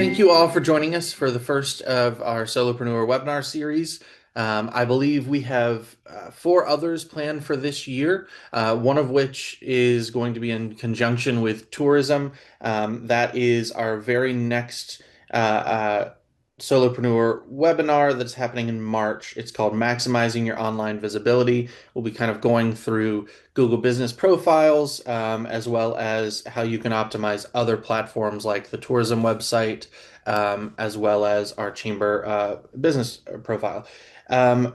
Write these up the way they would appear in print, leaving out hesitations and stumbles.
Thank you all for joining us for the first of our Solopreneur webinar series. I believe we have four others planned for this year, one of which is going to be in conjunction with tourism. That is our very next Solopreneur webinar that's happening in March. It's called Maximizing Your Online Visibility. We'll be kind of going through Google Business Profiles, as well as how you can optimize other platforms like the tourism website, as well as our chamber business profile.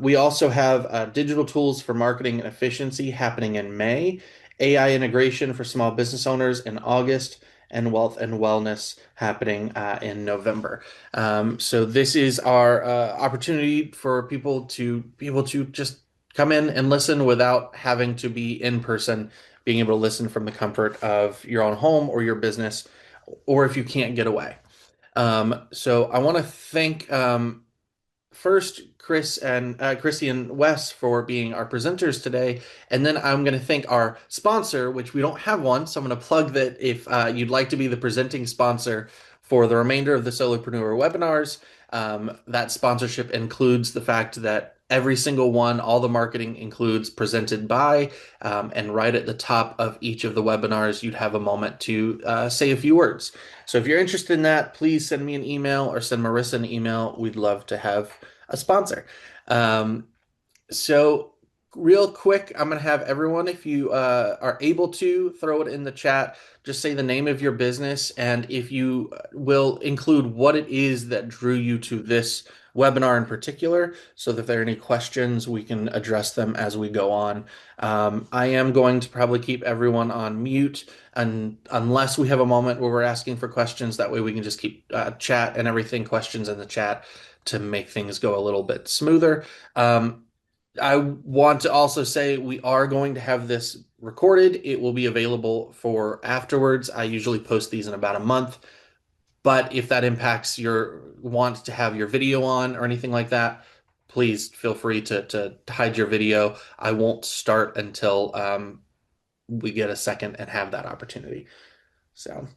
We also have digital tools for marketing and efficiency happening in May, AI integration for small business owners in August, and wealth and wellness happening in November. So this is our opportunity for people to be able to just come in and listen without having to be in person, being able to listen from the comfort of your own home or your business, or if you can't get away. So I want to thank first Krissy and Wes for being our presenters today, and then I'm going to thank our sponsor, which we don't have one. So I'm going to plug that if you'd like to be the presenting sponsor for the remainder of the Solopreneur webinars, that sponsorship includes the fact that every single one, all the marketing includes presented by, and right at the top of each of the webinars, you'd have a moment to say a few words. So if you're interested in that, please send me an email or send Marissa an email. We'd love to have a sponsor. So real quick, I'm going to have everyone, if you are able to, throw it in the chat. Just say the name of your business, and if you will, include what it is that drew you to this webinar in particular, so that if there are any questions, we can address them as we go on. I am going to probably keep everyone on mute, and unless we have a moment where we're asking for questions, that way we can just keep chat and everything, questions in the chat, to make things go a little bit smoother. I want to also say we are going to have this recorded. It will be available for afterwards. I usually post these in about a month, but if that impacts your want to have your video on or anything like that, please feel free to hide your video. I won't start until we get a second and have that opportunity. So,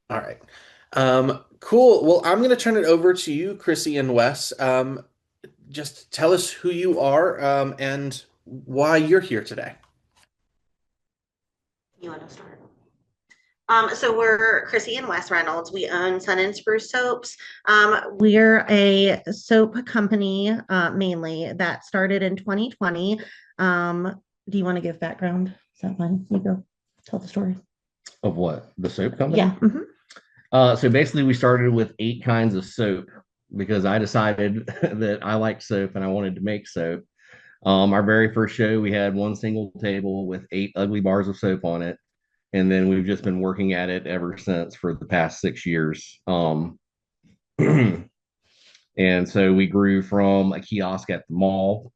all right. Cool. Well, I'm going to turn it over to you, Krissy and Wes. Just tell us who you are, and why you're here today. You want to start? So we're Krissy and Wes Reynolds. We own Sun Spruce soaps. We're a soap company mainly that started in 2020. Do you want to give background? Is that fine? You go tell the story. Of what? The soap company? Yeah. So basically, we started with 8 kinds of soap because I decided that I liked soap and I wanted to make soap. Our very first show, we had one single table with 8 ugly bars of soap on it. And then we've just been working at it ever since for the past 6 years. And so we grew from a kiosk at the mall,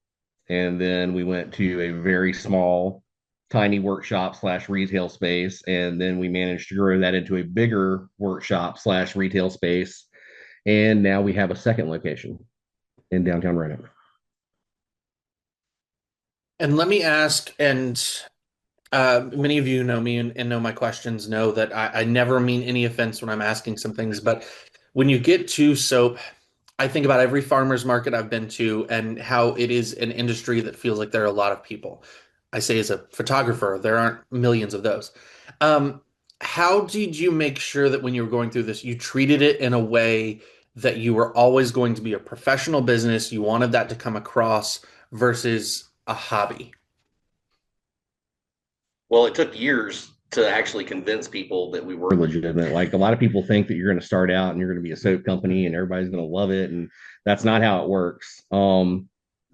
and then we went to a very small, tiny workshop slash retail space. And then we managed to grow that into a bigger workshop slash retail space. And now we have a second location in downtown Roanoke. And let me ask, and many of you know me and know my questions, know that I never mean any offense when I'm asking some things, but when you get to soap, I think about every farmer's market I've been to and how it is an industry that feels like there are a lot of people. I say as a photographer, there aren't millions of those. Um, how did you make sure that when you were going through this, you treated it in a way that you were always going to be a professional business, you wanted that to come across versus a hobby? Well, it took years to actually convince people that we were legitimate. Like a lot of people think that you're going to start out and you're going to be a soap company and everybody's going to love it, and that's not how it works. And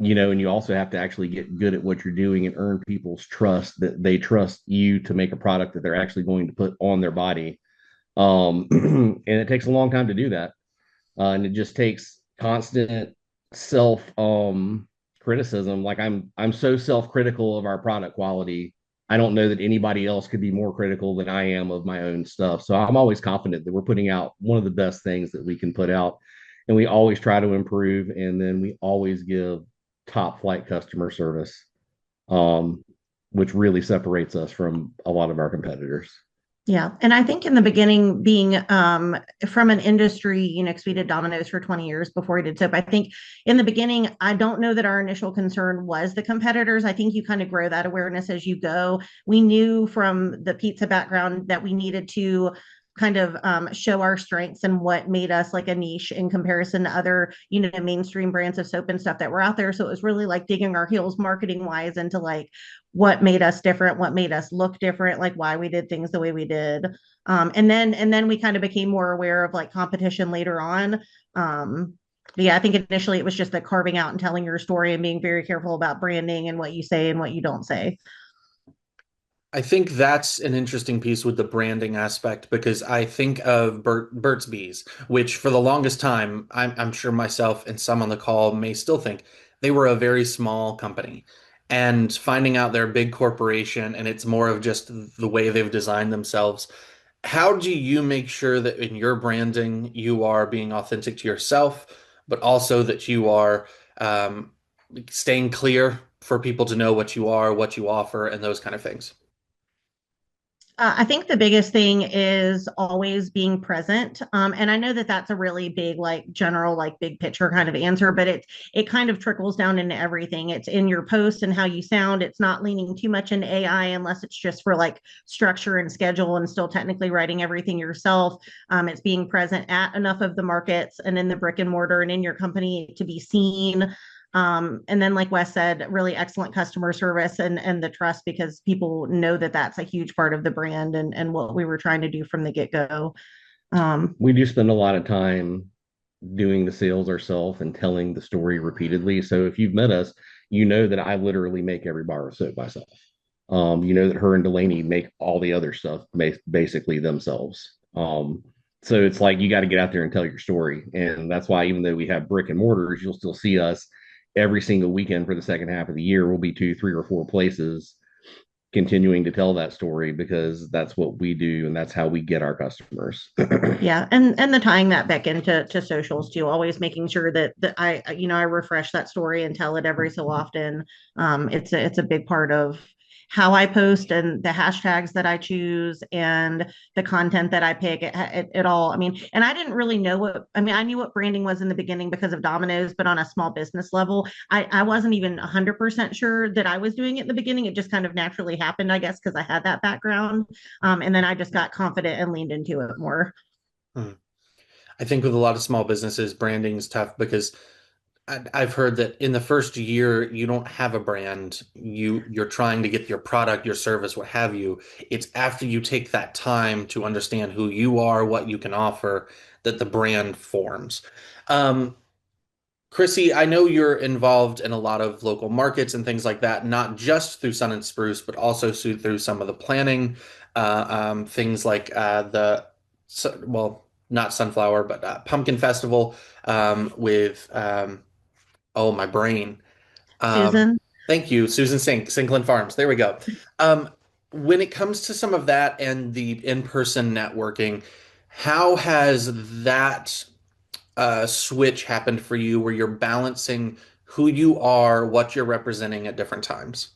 you also have to actually get good at what you're doing and earn people's trust, that they trust you to make a product that they're actually going to put on their body. And it takes a long time to do that. And it just takes constant self criticism. Like I'm so self-critical of our product quality. I don't know that anybody else could be more critical than I am of my own stuff. So I'm always confident that we're putting out one of the best things that we can put out. And we always try to improve. And then we always give top flight customer service, which really separates us from a lot of our competitors. Yeah. And I think in the beginning, being from an industry, because we did Domino's for 20 years before we did soap, I think in the beginning, I don't know that our initial concern was the competitors. I think you kind of grow that awareness as you go. We knew from the pizza background that we needed to kind of show our strengths and what made us like a niche in comparison to other, mainstream brands of soap and stuff that were out there. So it was really like digging our heels marketing wise into like what made us different, what made us look different, like why we did things the way we did. And then we kind of became more aware of like competition later on. But yeah, I think initially it was just the carving out and telling your story and being very careful about branding and what you say and what you don't say. I think that's an interesting piece with the branding aspect because I think of Burt's Bees, which for the longest time, I'm sure myself and some on the call may still think they were a very small company. And finding out they're a big corporation and it's more of just the way they've designed themselves. How do you make sure that in your branding you are being authentic to yourself, but also that you are um, staying clear for people to know what you are, what you offer, and those kind of things? I think the biggest thing is always being present. And I know that that's a really big, like general, like big picture kind of answer, but it kind of trickles down into everything. It's in your post and how you sound. It's not leaning too much into AI unless it's just for like structure and schedule and still technically writing everything yourself. It's being present at enough of the markets and in the brick and mortar and in your company to be seen. And then, like Wes said, really excellent customer service and the trust because people know that that's a huge part of the brand and what we were trying to do from the get go. We do spend a lot of time doing the sales ourselves and telling the story repeatedly. So if you've met us, you know that I literally make every bar of soap myself. You know that her and Delaney make all the other stuff basically themselves. So it's like you got to get out there and tell your story. And that's why even though we have brick and mortars, you'll still see us every single weekend for the second half of the year. We'll be two, three, or four places continuing to tell that story because that's what we do and that's how we get our customers. Yeah, and the tying that back into socials too, always making sure that I refresh that story and tell it every so often. It's a big part of how I post and the hashtags that I choose and the content that I pick. It all. I mean, and I didn't really know what. I mean, I knew what branding was in the beginning because of Domino's, but on a small business level, I wasn't even 100% sure that I was doing it in the beginning. It just kind of naturally happened, I guess, because I had that background. And then I just got confident and leaned into it more. Hmm. I think with a lot of small businesses, branding is tough because I've heard that in the first year you don't have a brand. You're trying to get your product, your service, what have you. It's after you take that time to understand who you are, what you can offer, that the brand forms. Um, Krissy, I know you're involved in a lot of local markets and things like that, not just through Sun and Spruce, but also through some of the planning, things like well, not sunflower, but Pumpkin Festival with oh, my brain. Um, Susan. Thank you, Susan Sinkland Farms. There we go. Um, when it comes to some of that and the in-person networking, how has that switch happened for you where you're balancing who you are, what you're representing at different times?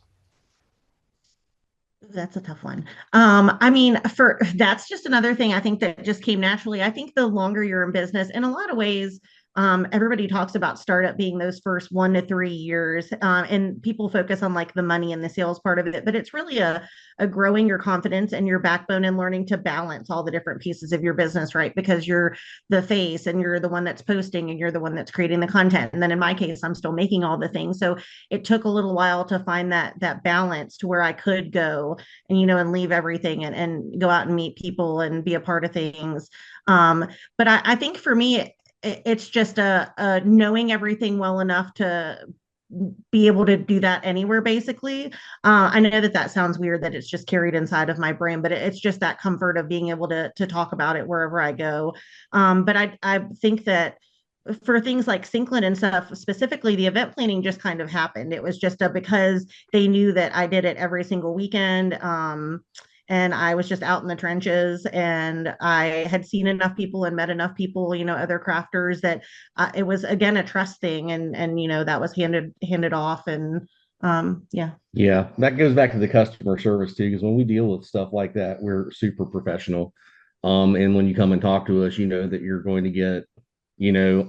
That's a tough one. I mean, for that's just another thing I think that just came naturally. I think the longer you're in business, in a lot of ways, everybody talks about startup being those first 1 to 3 years, and people focus on like the money and the sales part of it. But it's really a growing your confidence and your backbone and learning to balance all the different pieces of your business, right? Because you're the face and you're the one that's posting and you're the one that's creating the content. And then in my case, I'm still making all the things. So it took a little while to find that balance to where I could go and and leave everything and go out and meet people and be a part of things. But I think for me it's just a knowing everything well enough to be able to do that anywhere basically. I know that sounds weird that it's just carried inside of my brain, but it's just that comfort of being able to talk about it wherever I go. But I think that for things like Sinkland and stuff, specifically, the event planning just kind of happened. It was just because they knew that I did it every single weekend. And I was just out in the trenches and I had seen enough people and met enough people, other crafters that it was again a trust thing and that was handed off and Yeah. Yeah, that goes back to the customer service too, because when we deal with stuff like that, we're super professional. And when you come and talk to us, you know that you're going to get,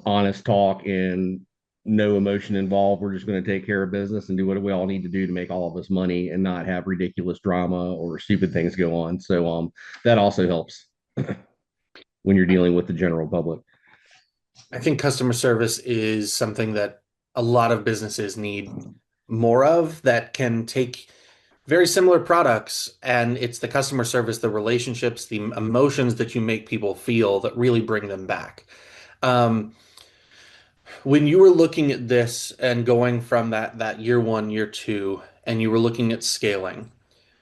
honest talk and no emotion involved. We're just going to take care of business and do what we all need to do to make all of us money and not have ridiculous drama or stupid things go on. So that also helps when you're dealing with the general public. I think customer service is something that a lot of businesses need more of that can take very similar products, and it's the customer service, the relationships, the emotions that you make people feel that really bring them back. Um, when you were looking at this and going from that year one, year two, and you were looking at scaling,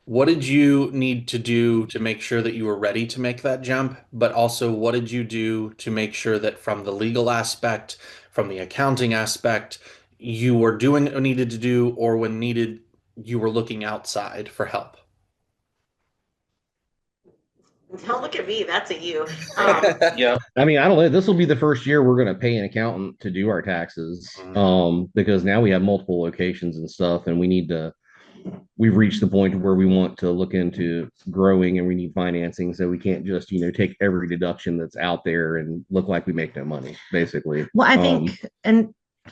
what did you need to do to make sure that you were ready to make that jump? But also, what did you do to make sure that from the legal aspect, from the accounting aspect, you were doing what needed to do, or when needed, you were looking outside for help? Don't look at me. That's a you. Yeah. I mean, I don't know. This will be the first year we're going to pay an accountant to do our taxes, because now we have multiple locations and stuff, and we've reached the point where we want to look into growing and we need financing. So we can't just, take every deduction that's out there and look like we make no money, basically. Well,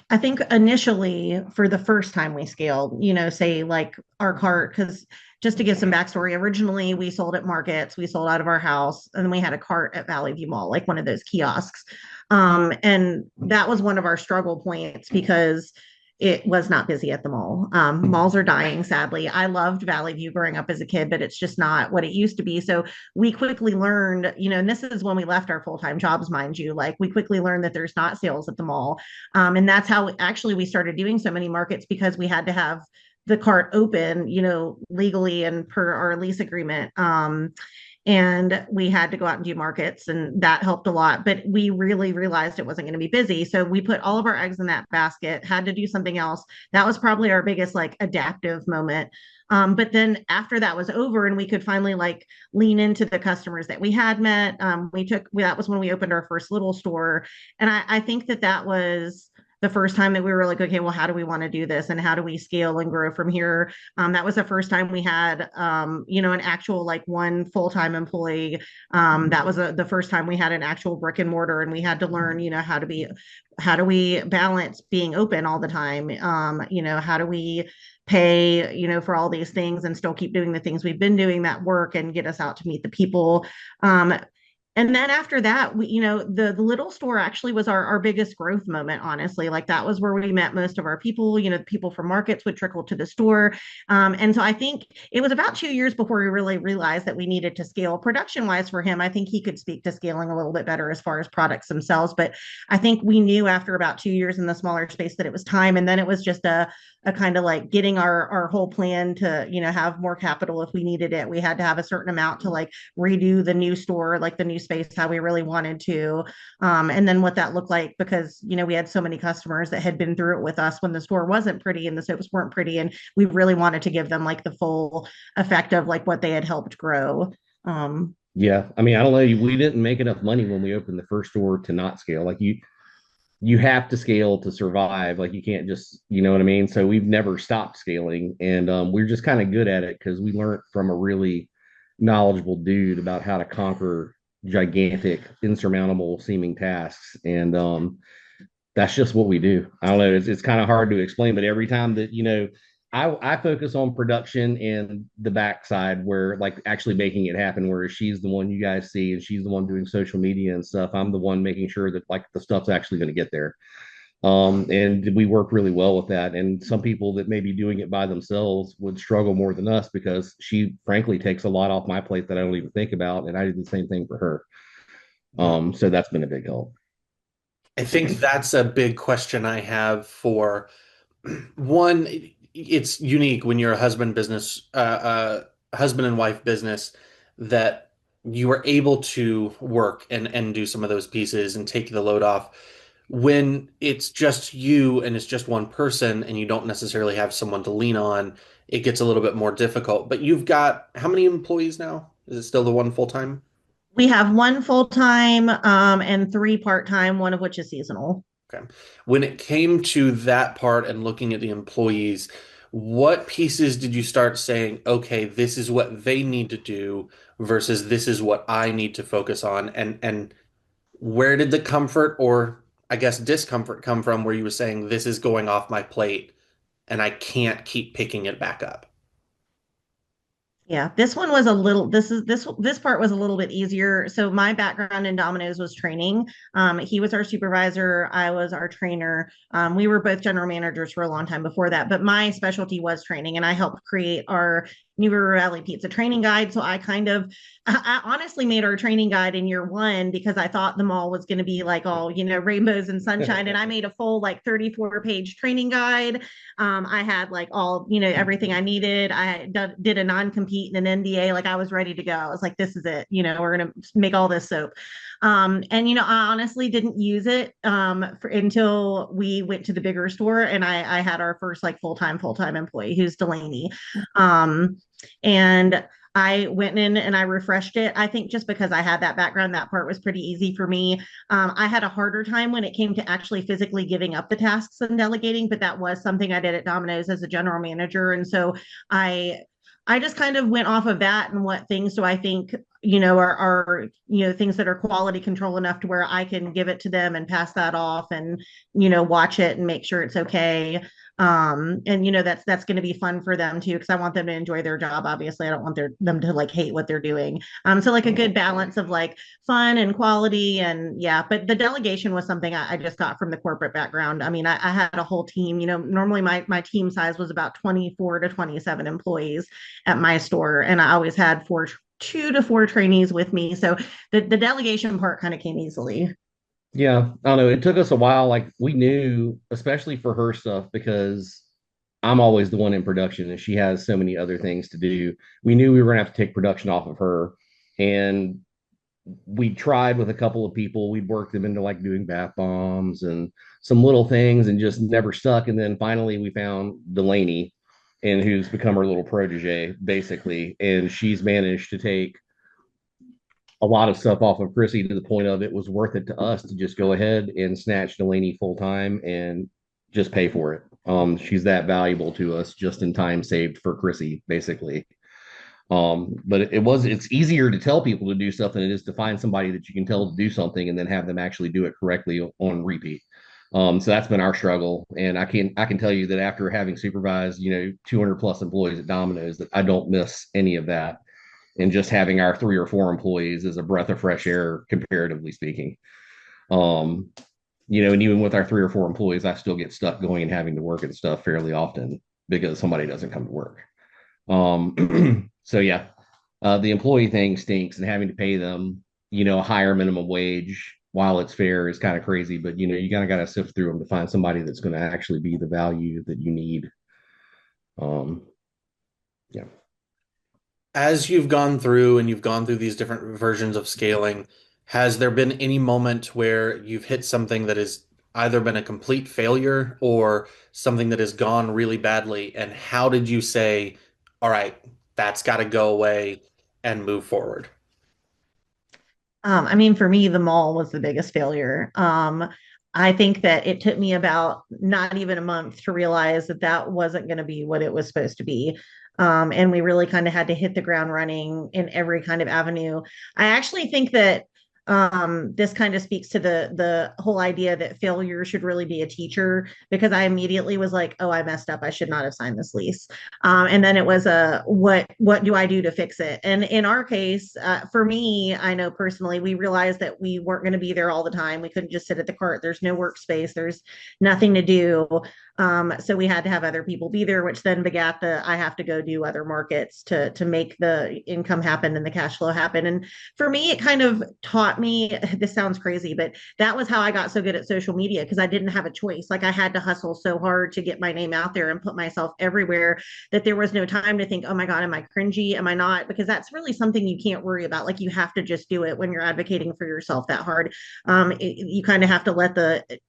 I think initially for the first time we scaled, say like our cart, because just to give some backstory, originally we sold at markets, we sold out of our house, and then we had a cart at Valley View Mall, like one of those kiosks. And that was one of our struggle points because it was not busy at the mall. Malls are dying, sadly. I loved Valley View growing up as a kid, but it's just not what it used to be. So we quickly learned, and this is when we left our full-time jobs, mind you, like we quickly learned that there's not sales at the mall. And that's how actually we started doing so many markets, because we had to have the cart open, legally and per our lease agreement. And we had to go out and do markets, and that helped a lot, but we really realized it wasn't going to be busy, so we put all of our eggs in that basket, had to do something else. That was probably our biggest like adaptive moment. But then after that was over and we could finally like lean into the customers that we had met, that was when we opened our first little store. And I think that was the first time that we were like, okay, well, how do we want to do this and how do we scale and grow from here? That was the first time we had, an actual like one full-time employee. That was the first time we had an actual brick and mortar, and we had to learn, how do we balance being open all the time? How do we pay, for all these things and still keep doing the things we've been doing that work and get us out to meet the people. And then after that, the little store actually was our biggest growth moment, honestly. Like that was where we met most of our people, the people from markets would trickle to the store. And so I think it was about 2 years before we really realized that we needed to scale production wise for him. I think he could speak to scaling a little bit better as far as products themselves. But I think we knew after about 2 years in the smaller space that it was time. And then it was just a kind of like getting our whole plan to, have more capital if we needed it. We had to have a certain amount to like redo the new store, like the new space, how we really wanted to. And then what that looked like, because, we had so many customers that had been through it with us when the store wasn't pretty and the soaps weren't pretty. And we really wanted to give them like the full effect of like what they had helped grow. Yeah. I mean, I don't know. We didn't make enough money when we opened the first store to not scale. Like you have to scale to survive. Like you can't just, you know what I mean? So we've never stopped scaling, and we're just kind of good at it because we learned from a really knowledgeable dude about how to conquer gigantic, insurmountable seeming tasks. And that's just what we do. I don't know. It's kind of hard to explain, but every time that, I focus on production and the backside where like actually making it happen, whereas she's the one you guys see and she's the one doing social media and stuff. I'm the one making sure that like the stuff's actually going to get there. And we work really well with that. And some people that may be doing it by themselves would struggle more than us because she frankly takes a lot off my plate that I don't even think about. And I do the same thing for her. So that's been a big help. I think that's a big question I have for one. It's unique when you're a husband and wife business, that you are able to work and do some of those pieces and take the load off. When it's just you and it's just one person and you don't necessarily have someone to lean on, it gets a little bit more difficult. But you've got how many employees now? Is it still the one full time? We have one full-time and three part-time, one of which is seasonal. Okay. When it came to that part and looking at the employees, What pieces did you start saying, okay, this is what they need to do versus this is what I need to focus on? And where did the comfort or I guess discomfort come from where you were saying this is going off my plate and I can't keep picking it back up? Yeah, this one was a little, this part was a little bit easier. So my background in Domino's was training. He was our supervisor, I was our trainer. We were both general managers for a long time before that, but my specialty was training, and I helped create our New River Valley Pizza training guide. So I honestly made our training guide in year one because I thought the mall was going to be like all, rainbows and sunshine. And I made a full like 34-page training guide. I had like all, everything I needed. Did a non-compete and an NDA. Like I was ready to go. I was like, this is it. We're going to make all this soap. And I honestly didn't use it until we went to the bigger store, and I had our first like full-time employee, who's Delaney. And I went in and I refreshed it. I think just because I had that background, that part was pretty easy for me. I had a harder time when it came to actually physically giving up the tasks and delegating, but that was something I did at Domino's as a general manager. And so I I just kind of went off of that, and what things do I think, are things that are quality control enough to where I can give it to them and pass that off, and watch it and make sure it's okay. And that's going to be fun for them too, because I want them to enjoy their job. Obviously, I don't want them to like hate what they're doing. So like a good balance of like fun and quality, and yeah. But the delegation was something I just got from the corporate background. I mean, I had a whole team. Normally my team size was about 24 to 27 employees at my store, and I always had 2 to 4 trainees with me. So the delegation part kind of came easily. Yeah, I don't know. It took us a while. Like we knew, especially for her stuff, because I'm always the one in production and she has so many other things to do. We knew we were gonna have to take production off of her. And we tried with a couple of people. We'd worked them into like doing bath bombs and some little things and just never stuck. And then finally we found Delaney, and who's become her little protege, basically. And she's managed to take a lot of stuff off of Krissy to the point of it was worth it to us to just go ahead and snatch Delaney full time and just pay for it. She's that valuable to us just in time saved for Krissy, basically. But it's easier to tell people to do stuff than it is to find somebody that you can tell to do something and then have them actually do it correctly on repeat. So that's been our struggle. And I can tell you that after having supervised, 200 plus employees at Domino's, that I don't miss any of that. And just having our 3 or 4 employees is a breath of fresh air, comparatively speaking. Um, and even with our 3 or 4 employees, I still get stuck going and having to work and stuff fairly often because somebody doesn't come to work. So yeah, the employee thing stinks, and having to pay them, a higher minimum wage while it's fair is kind of crazy. But you kind of got to sift through them to find somebody that's going to actually be the value that you need. Um, yeah. As you've gone through and you've gone through these different versions of scaling, has there been any moment where you've hit something that has either been a complete failure or something that has gone really badly? And how did you say, all right, that's got to go away and move forward? I mean, for me, the mall was the biggest failure. I think that it took me about not even a month to realize that that wasn't going to be what it was supposed to be. And we really kind of had to hit the ground running in every kind of avenue. I actually think that this kind of speaks to the whole idea that failure should really be a teacher, because I immediately was like, oh, I messed up. I should not have signed this lease. And then it was a what do I do to fix it? And in our case, for me, I know personally, we realized that we weren't going to be there all the time. We couldn't just sit at the cart. There's no workspace. There's nothing to do. So we had to have other people be there, which then begat I have to go do other markets to make the income happen and the cash flow happen. And for me, it kind of taught me, this sounds crazy, but that was how I got so good at social media, because I didn't have a choice. Like I had to hustle so hard to get my name out there and put myself everywhere that there was no time to think, oh my God, am I cringy? Am I not? Because that's really something you can't worry about. Like you have to just do it when you're advocating for yourself that hard. You kind of have to let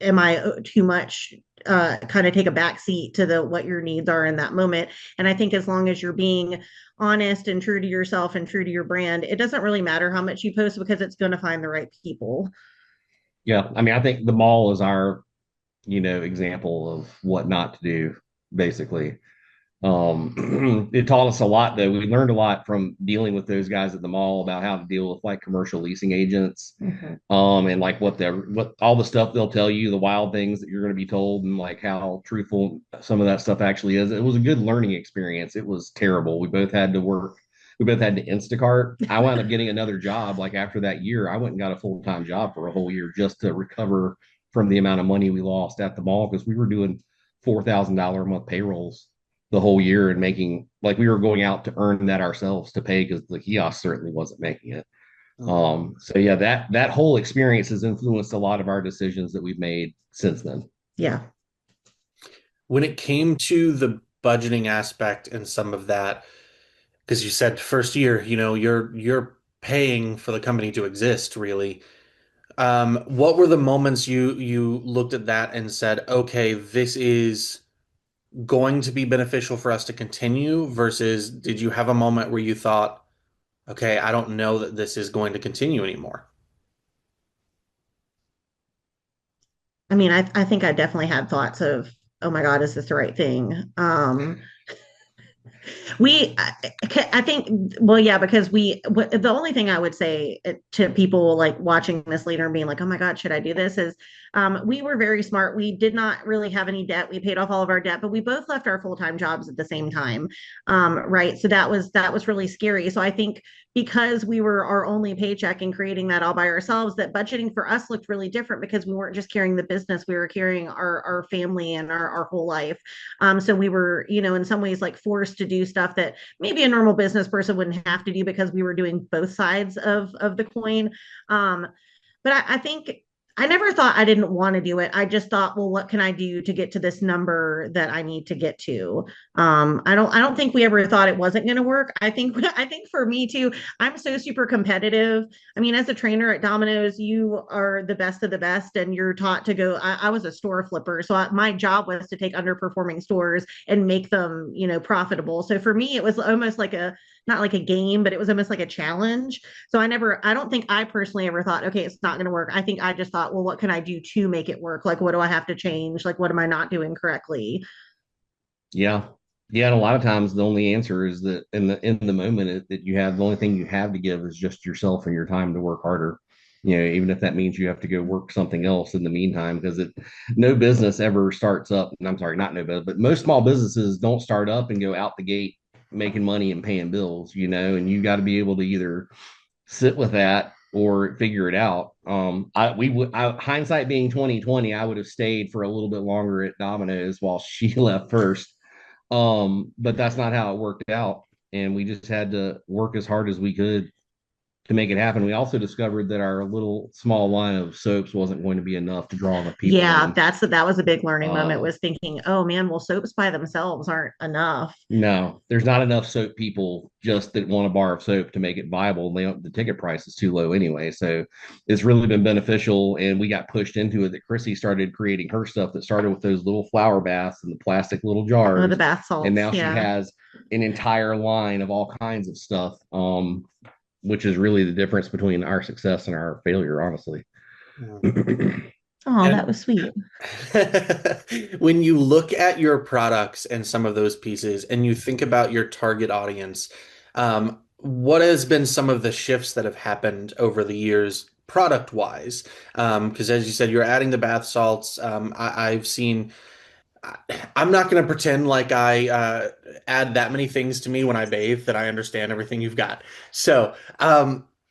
am I too much kind of take a back seat to what your needs are in that moment. And I think as long as you're being honest and true to yourself and true to your brand, it doesn't really matter how much you post, because it's going to find the right people. Yeah. I mean, I think the mall is our, example of what not to do, basically. It taught us a lot, though. We learned a lot from dealing with those guys at the mall about how to deal with like commercial leasing agents, and like what all the stuff they'll tell you, the wild things that you're going to be told, and like how truthful some of that stuff actually is. It was a good learning experience. It was terrible. We both had to work. We both had to Instacart. I wound up getting another job. Like after that year, I went and got a full-time job for a whole year just to recover from the amount of money we lost at the mall because we were doing $4,000 a month payrolls the whole year and making like we were going out to earn that ourselves to pay because the kiosk certainly wasn't making it. So yeah, that whole experience has influenced a lot of our decisions that we've made since then. Yeah. When it came to the budgeting aspect and some of that, because you said first year, you're paying for the company to exist, really. What were the moments you looked at that and said, okay, this is going to be beneficial for us to continue, versus did you have a moment where you thought, okay, I don't know that this is going to continue anymore? I mean, I think I definitely had thoughts of, oh my God, is this the right thing? I think, well, yeah, because the only thing I would say to people like watching this later and being like, oh my God, should I do this? Is we were very smart. We did not really have any debt. We paid off all of our debt, but we both left our full-time jobs at the same time. Right. So that was really scary. So I think because we were our only paycheck and creating that all by ourselves, that budgeting for us looked really different because we weren't just carrying the business, we were carrying our family and our whole life. So we were, in some ways like forced to do stuff that maybe a normal business person wouldn't have to do because we were doing both sides of the coin. But I think I never thought I didn't want to do it. I just thought, well, what can I do to get to this number that I need to get to? I don't think we ever thought it wasn't going to work. I think for me too, I'm so super competitive. I mean, as a trainer at Domino's, you are the best of the best, and you're taught to go. I was a store flipper, so my job was to take underperforming stores and make them, profitable. So for me, it was almost like not like a game, but it was almost like a challenge. So I don't think I personally ever thought, okay, it's not going to work. I think I just thought, well, what can I do to make it work? Like, what do I have to change? Like, what am I not doing correctly? Yeah. Yeah, and a lot of times the only answer is that in the moment that you have the only thing you have to give is just yourself and your time to work harder. Even if that means you have to go work something else in the meantime, because no business ever starts up. And I'm sorry, not no business, but most small businesses don't start up and go out the gate making money and paying bills. And you got to be able to either sit with that or figure it out. Hindsight being 2020, I would have stayed for a little bit longer at Domino's while she left first. But that's not how it worked out. And we just had to work as hard as we could to make it happen. We also discovered that our little small line of soaps wasn't going to be enough to draw enough people Yeah, in. that was a big learning moment, Uh, was thinking, oh man, well, soaps by themselves aren't enough. no, there's not enough soap people just that want a bar of soap to make it viable. The ticket price is too low anyway. So it's really been beneficial. And we got pushed into it that Krissy started creating her stuff that started with those little flower baths and the plastic little Oh, the jars. bath And salts. now she Yeah. has an entire line of all kinds of stuff, which is really the difference between our success and our failure, honestly. Yeah. Oh, that And was sweet. when you look at your products and some of those pieces and you think about your target audience, what has been some of the shifts that have happened over the years product wise? Because as you said, you're adding the bath salts. I've seen I'm not going to pretend like I add that many things to me when I bathe that I understand everything you've got. So,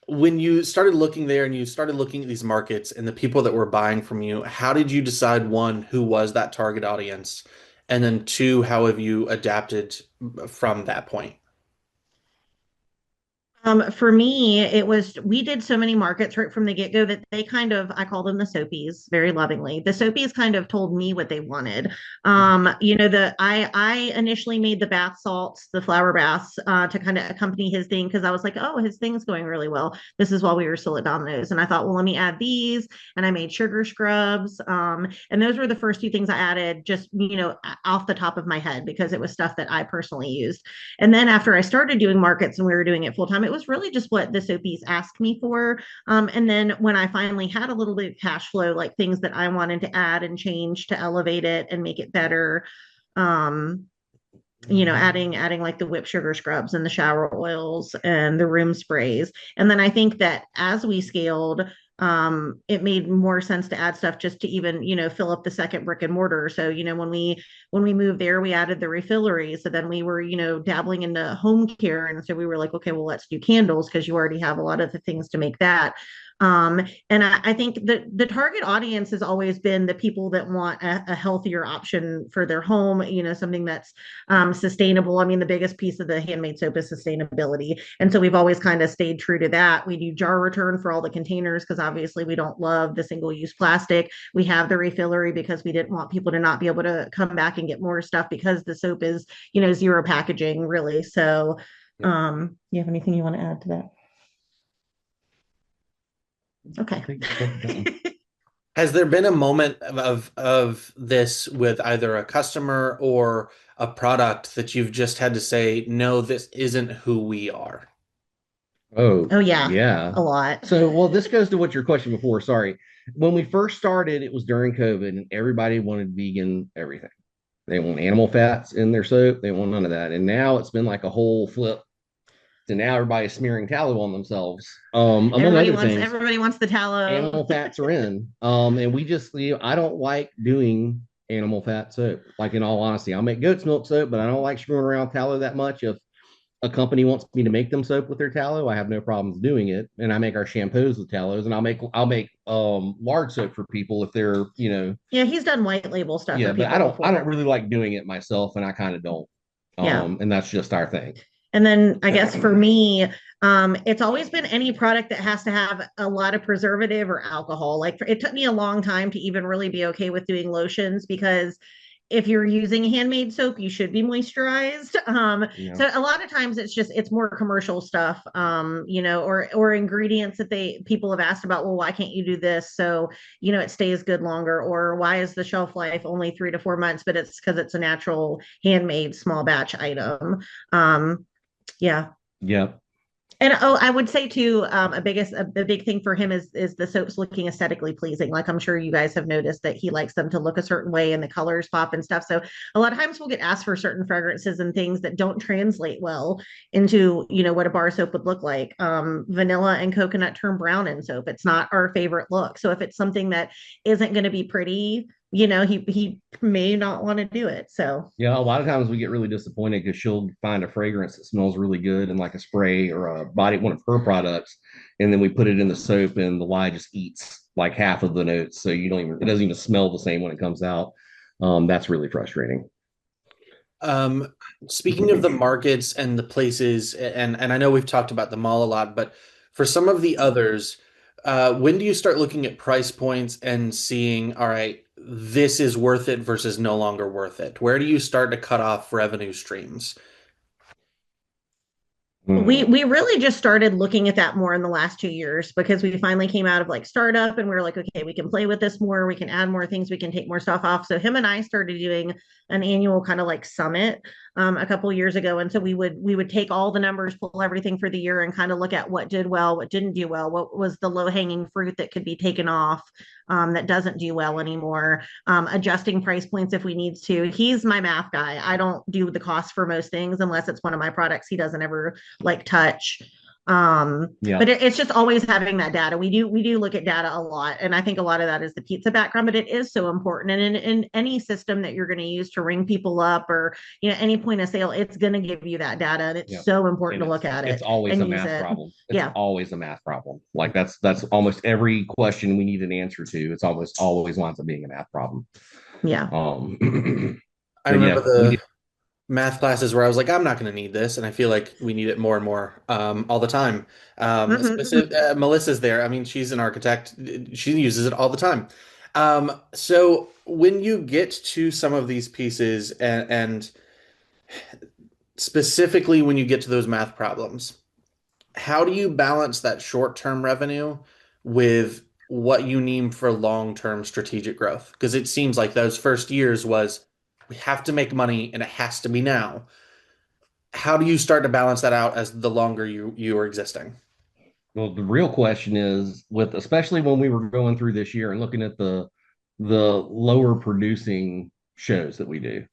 when you started looking there and you started looking at these markets and the people that were buying from you, how did you decide, one, who was that target audience? And then two, how have you adapted from that point? For me, we did so many markets right from the get-go that they kind of, I call them the soapies very lovingly. The soapies kind of told me what they wanted. I initially made the bath salts, the flower baths, to kind of accompany his thing because I was like, oh, his thing's going really well. This is while we were still at Domino's. And I thought, well, let me add these. And I made sugar scrubs. And those were the first two things I added just, off the top of my head because it was stuff that I personally used. And then after I started doing markets and we were doing it full time, it was really just what the soapies asked me for. And then when I finally had a little bit of cash flow, like things that I wanted to add and change to elevate it and make it better, um, adding like the whip sugar scrubs and the shower oils and the room sprays. And then I think that as we scaled, it made more sense to add stuff just to even, fill up the second brick and mortar. So, when we moved there, we added the refillery. So then we were, dabbling into home care. And so we were like, okay, well, let's do candles because you already have a lot of the things to make that. And I think the target audience has always been the people that want a healthier option for their home, something that's sustainable. I mean, the biggest piece of the handmade soap is sustainability. And so we've always kind of stayed true to that. We do jar return for all the containers because obviously we don't love the single use plastic. We have the refillery because we didn't want people to not be able to come back and get more stuff because the soap is, zero packaging, really. So, you have anything you want to add to that? Okay. Has there been a moment of this with either a customer or a product that you've just had to say, no, this isn't who we are? Oh, Oh yeah, yeah. a lot. So, well, this goes to what your question before. Sorry. When we first started, it was during COVID and everybody wanted vegan everything. They want animal fats in their soap. They want none of that. And now it's been like a whole flip. So now everybody's smearing tallow on themselves. Among Everybody other wants things, everybody wants the tallow. animal fats are in. And we just, I don't like doing animal fat soap. Like in all honesty, I'll make goat's milk soap, but I don't like screwing around tallow that much. If a company wants me to make them soap with their tallow, I have no problems doing it. And I make our shampoos with tallows, and I'll make lard soap for people if they're, Yeah, he's done white label stuff yeah, for but people I don't before. really like doing it myself, and I kind of don't. Yeah. And that's just our thing. And then I guess for me, it's always been any product that has to have a lot of preservative or alcohol. Like it took me a long time to even really be okay with doing lotions because if you're using handmade soap, you should be moisturized. Yeah. So a lot of times it's more commercial stuff, or ingredients that people have asked about. Well, why can't you do this so it stays good longer? Or why is the shelf life only 3 to 4 months? But it's because it's a natural handmade small batch item. Yeah. Yeah. And I would say too, a big thing for him is the soaps looking aesthetically pleasing. Like I'm sure you guys have noticed that he likes them to look a certain way and the colors pop and stuff. So a lot of times we'll get asked for certain fragrances and things that don't translate well into what a bar soap would look like. Vanilla and coconut turn brown in soap. It's not our favorite look. So if it's something that isn't going to be pretty, he may not want to do it. So Yeah, a lot of times we get really disappointed because she'll find a fragrance that smells really good and like a spray or a body, one of her products, and then we put it in the soap and the lye just eats like half of the notes. So it doesn't even smell the same when it comes out. That's really frustrating. Um, Speaking of the markets and the places, and I know we've talked about the mall a lot, but for some of the others, when do you start looking at price points and seeing, all right, this is worth it versus no longer worth it? Where do you start to cut off revenue streams? we Hmm. we really just started looking at that more in the last 2 years because we finally came out of like startup and we were like, okay, we can play with this more, we can add more things, we can take more stuff off. So him and I started doing an annual kind of like summit a couple years ago. And so we would take all the numbers, pull everything for the year and kind of look at what did well, what didn't do well, what was the low hanging fruit that could be taken off, that doesn't do well anymore, adjusting price points if we need to. He's my math guy. I don't do the cost for most things unless it's one of my products he doesn't ever like touch. Yeah. But it's just always having that data. We do look at data a lot, and I think a lot of that is the pizza background, but it is so important. And in any system that you're going to use to ring people up or any point of sale, it's going to give you that data, and Yeah. it's so important And to look at it's it always and a use math it. problem. It's Yeah, always a math problem. Like that's almost every question we need an answer to. It's always winds up being a math problem. yeah. I But remember yeah, we do. the math classes where I was like, I'm not going to need this, and I feel like we need it more and more all the time. Mhm. Melissa's there. I mean, she's an architect. She uses it all the time. So when you get to some of these pieces, and specifically when you get to those math problems, how do you balance that short-term revenue with what you need for long-term strategic growth? Because it seems like those first years was we have to make money and it has to be now. How do you start to balance that out as the longer you are existing? Well, the real question is with especially when we were going through this year and looking at the lower producing shows that we do.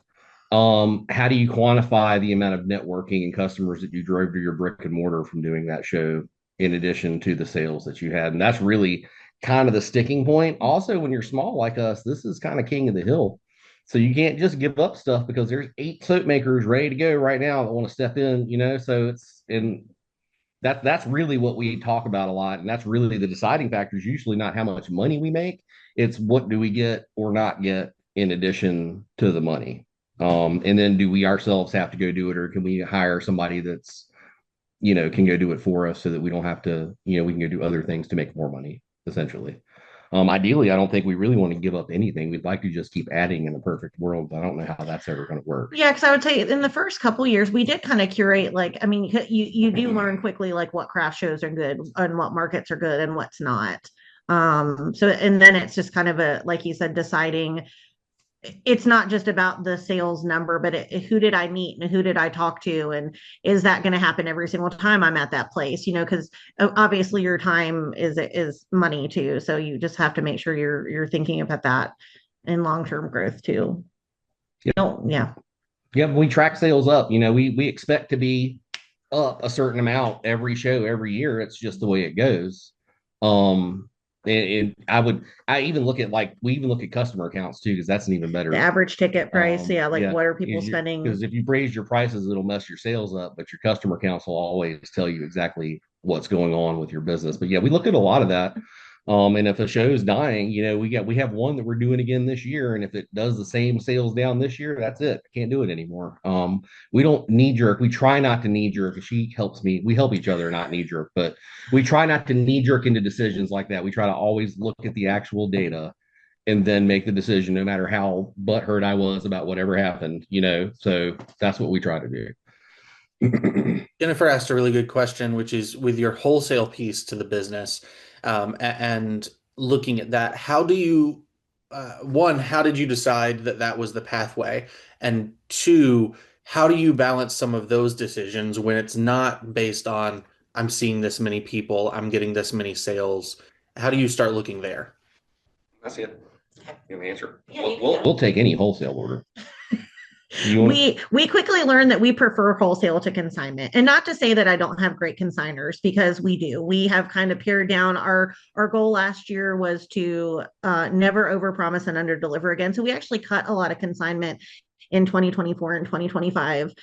How do you quantify the amount of networking and customers that you drove to your brick and mortar from doing that show, in addition to the sales that you had? And that's really kind of the sticking point. Also, when you're small like us, this is kind of king of the hill. So you can't just give up stuff because there's 8 soap makers ready to go right now that want to step in, so it's and that's really what we talk about a lot. And that's really the deciding factor is usually not how much money we make. It's what do we get or not get in addition to the money. And then do we ourselves have to go do it, or can we hire somebody that's, can go do it for us so that we don't have to, we can go do other things to make more money, essentially. Ideally, I don't think we really want to give up anything. We'd like to just keep adding in a perfect world, but I don't know how that's ever going to work. Yeah, because I would say in the first couple of years, we did kind of curate, like, I mean, you do learn quickly like what craft shows are good and what markets are good and what's not. So and then it's just kind of a, like you said, deciding it's not just about the sales number, but who did I meet and who did I talk to, and is that going to happen every single time I'm at that place? Because obviously your time is money too, so you just have to make sure you're thinking about that in long-term growth too. Yeah. Yeah, we track sales up. We expect to be up a certain amount every show every year. It's just the way it goes. Um, and I even look at we even look at customer accounts too, because that's an even better. The average ticket price, yeah, like Yeah, what are people spending? Because if you raise your prices, it'll mess your sales up, but your customer accounts will always tell you exactly what's going on with your business. But yeah, we look at a lot of that. And if a show's dying, we have one that we're doing again this year, and if it does the same sales down this year, that's it. I can't do it anymore. We don't knee jerk. We try not to knee jerk. She helps me. We help each other, not knee jerk, but we try not to knee jerk into decisions like that. We try to always look at the actual data and then make the decision, no matter how butthurt I was about whatever happened. So that's what we try to do. Jennifer asked a really good question, which is with your wholesale piece to the business, and looking at that, how do you, one, how did you decide that that was the pathway? And two, how do you balance some of those decisions when it's not based on, I'm seeing this many people, I'm getting this many sales? How do you start looking there? That's it. You answer. Yeah, we'll take any wholesale order. We quickly learned that we prefer wholesale to consignment, and not to say that I don't have great consigners, because we do. We have kind of pared down. Our goal last year was to never overpromise and underdeliver again. So we actually cut a lot of consignment in 2024 and 2025,